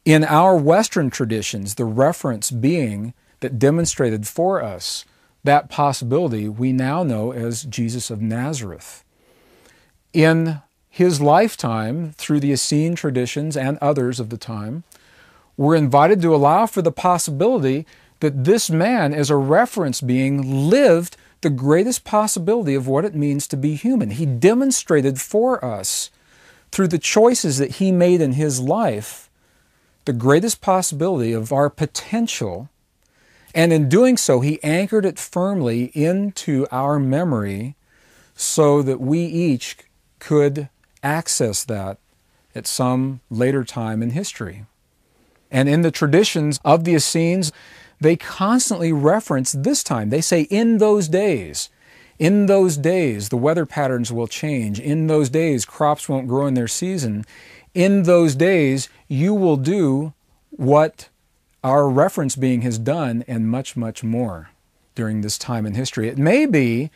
In our Western traditions, the reference being that demonstrated for us that possibility we now know as Jesus of Nazareth. In his lifetime, through the Essene traditions and others of the time, we're invited to allow for the possibility that this man, as a reference being, lived the greatest possibility of what it means to be human. He demonstrated for us, through the choices that he made in his life, the greatest possibility of our potential. And in doing so, he anchored it firmly into our memory so that we each could access that at some later time in history. And in the traditions of the Essenes, they constantly reference this time. They say, in those days, the weather patterns will change. In those days, crops won't grow in their season. In those days, you will do what our reference being has done and much, much more during this time in history. It may be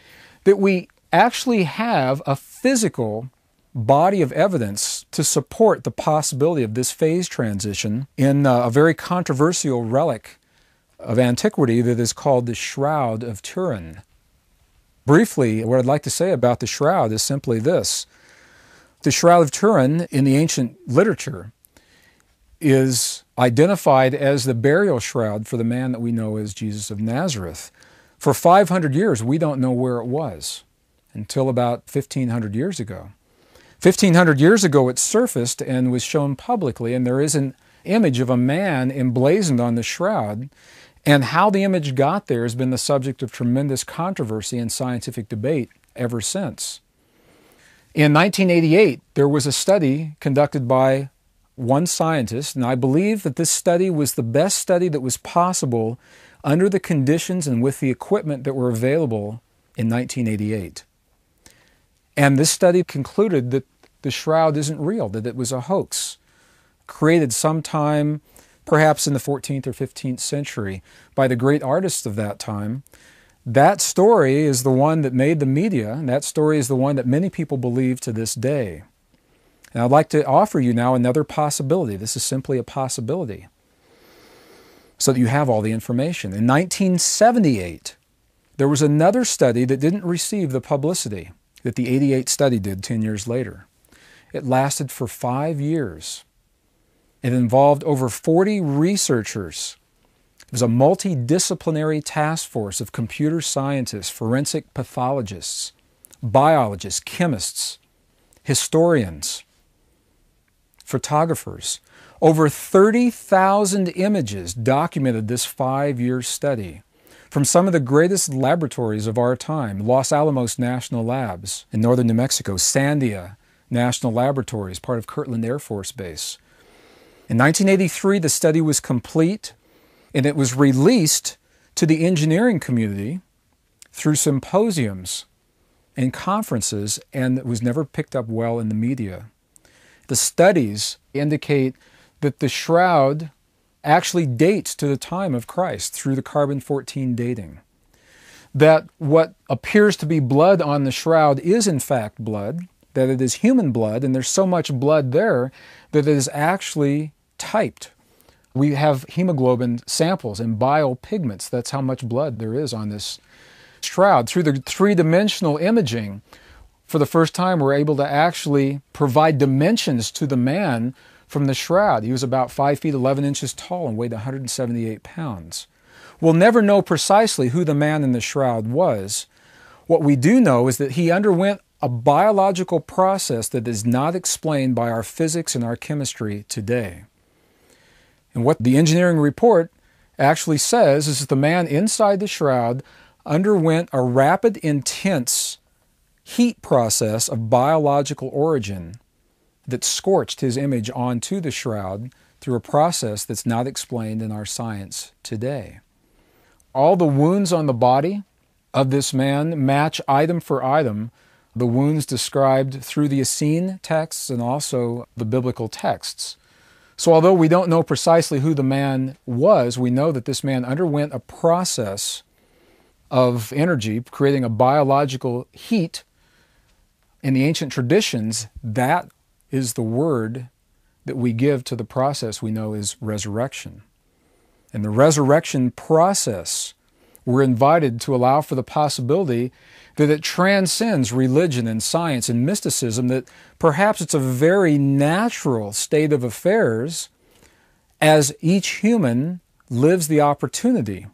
that we actually have a physical body of evidence to support the possibility of this phase transition in a very controversial relic of antiquity that is called the Shroud of Turin. Briefly, what I'd like to say about the shroud is simply this. The Shroud of Turin in the ancient literature is identified as the burial shroud for the man that we know as Jesus of Nazareth. For 500 years, we don't know where it was until about 1,500 years ago. 1,500 years ago, it surfaced and was shown publicly, and there is an image of a man emblazoned on the shroud. And how the image got there has been the subject of tremendous controversy and scientific debate ever since. In 1988, there was a study conducted by one scientist, and I believe that this study was the best study that was possible under the conditions and with the equipment that were available in 1988. And this study concluded that the shroud isn't real, that it was a hoax, created sometime perhaps in the 14th or 15th century by the great artists of that time. That story is the one that made the media, and that story is the one that many people believe to this day. And I'd like to offer you now another possibility. This is simply a possibility, so that you have all the information. In 1978, there was another study that didn't receive the publicity that the 88 study did 10 years later. It lasted for 5 years. It involved over 40 researchers. It was a multidisciplinary task force of computer scientists, forensic pathologists, biologists, chemists, historians, photographers. Over 30,000 images documented this 5-year study from some of the greatest laboratories of our time: Los Alamos National Labs in northern New Mexico, Sandia National Laboratories, part of Kirtland Air Force Base. In 1983, the study was complete, and it was released to the engineering community through symposiums and conferences, and it was never picked up well in the media. The studies indicate that the shroud actually dates to the time of Christ through the carbon-14 dating. That what appears to be blood on the shroud is in fact blood, that it is human blood, and there's so much blood there that it is actually typed. We have hemoglobin samples and bile pigments. That's how much blood there is on this shroud. Through the three-dimensional imaging, for the first time, we're able to actually provide dimensions to the man from the shroud. He was about 5 feet 11 inches tall and weighed 178 pounds. We'll never know precisely who the man in the shroud was. What we do know is that he underwent a biological process that is not explained by our physics and our chemistry today. And what the engineering report actually says is that the man inside the shroud underwent a rapid, intense heat process of biological origin that scorched his image onto the shroud through a process that's not explained in our science today. All the wounds on the body of this man match item for item the wounds described through the Essene texts and also the biblical texts. So although we don't know precisely who the man was, we know that this man underwent a process of energy, creating a biological heat. In the ancient traditions, that is the word that we give to the process we know is resurrection. In the resurrection process, we're invited to allow for the possibility that it transcends religion and science and mysticism, that perhaps it's a very natural state of affairs as each human lives the opportunity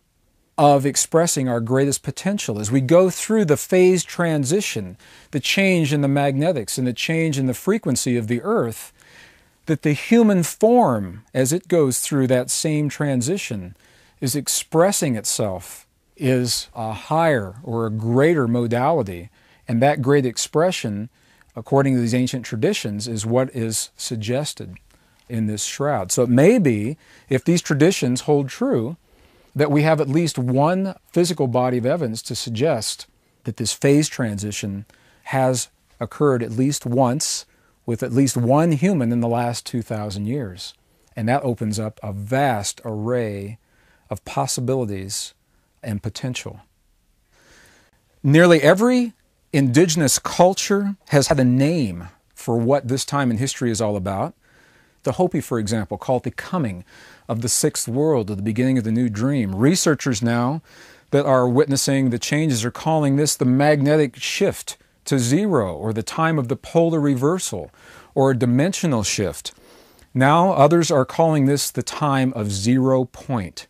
of expressing our greatest potential. As we go through the phase transition, the change in the magnetics and the change in the frequency of the earth, that the human form, as it goes through that same transition, is expressing itself is a higher or a greater modality. And that great expression, according to these ancient traditions, is what is suggested in this shroud. So it may be, if these traditions hold true, that we have at least one physical body of evidence to suggest that this phase transition has occurred at least once with at least one human in the last 2,000 years. And that opens up a vast array of possibilities and potential. Nearly every indigenous culture has had a name for what this time in history is all about. The Hopi, for example, call it the coming of the sixth world, or the beginning of the new dream. Researchers now that are witnessing the changes are calling this the magnetic shift to zero, or the time of the polar reversal, or a dimensional shift. Now others are calling this the time of 0 point.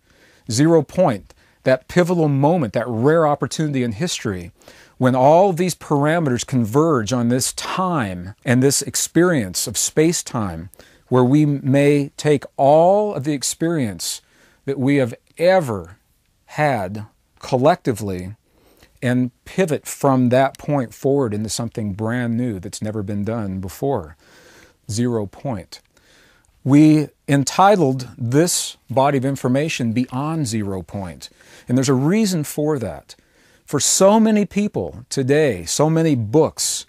0 point, that pivotal moment, that rare opportunity in history, when all of these parameters converge on this time and this experience of space-time, where we may take all of the experience that we have ever had collectively and pivot from that point forward into something brand new that's never been done before. 0 point. We entitled this body of information Beyond 0 Point. And there's a reason for that. For so many people today, so many books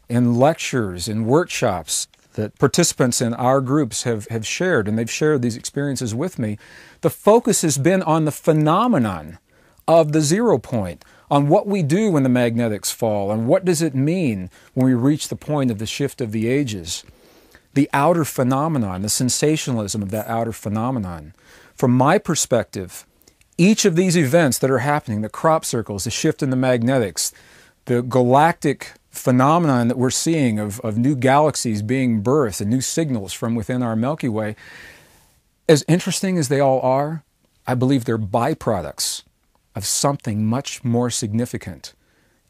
and lectures and workshops that participants in our groups have shared, and they've shared these experiences with me, the focus has been on the phenomenon of the 0 point, on what we do when the magnetics fall, and what does it mean when we reach the point of the shift of the ages. The outer phenomenon, the sensationalism of that outer phenomenon. From my perspective, each of these events that are happening, the crop circles, the shift in the magnetics, the galactic phenomenon that we're seeing of new galaxies being birthed and new signals from within our Milky Way, as interesting as they all are, I believe they're byproducts of something much more significant.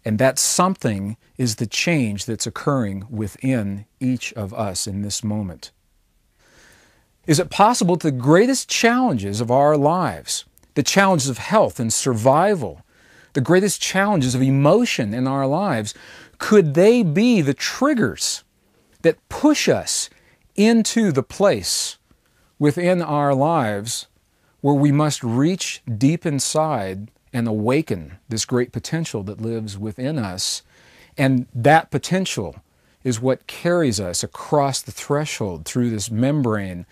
And that something is the change that's occurring within each of us in this moment. Is it possible that the greatest challenges of our lives, the challenges of health and survival, the greatest challenges of emotion in our lives, could they be the triggers that push us into the place within our lives where we must reach deep inside and awaken this great potential that lives within us? And that potential is what carries us across the threshold through this membrane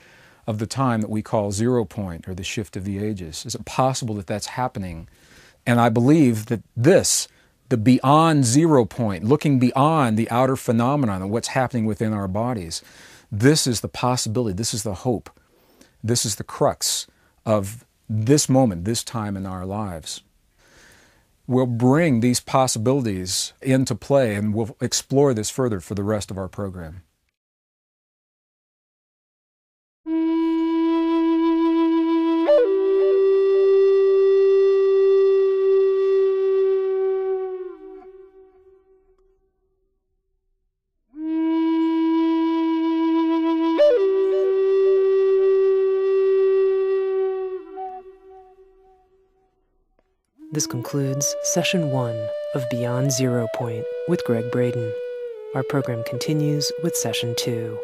of the time that we call 0 point, or the shift of the ages. Is it possible that that's happening? And I believe that this, the beyond 0 point, looking beyond the outer phenomenon of what's happening within our bodies, this is the possibility, this is the hope, this is the crux of this moment, this time in our lives. We'll bring these possibilities into play, and we'll explore this further for the rest of our program. This concludes Session 1 of Beyond 0 Point with Gregg Braden. Our program continues with Session 2.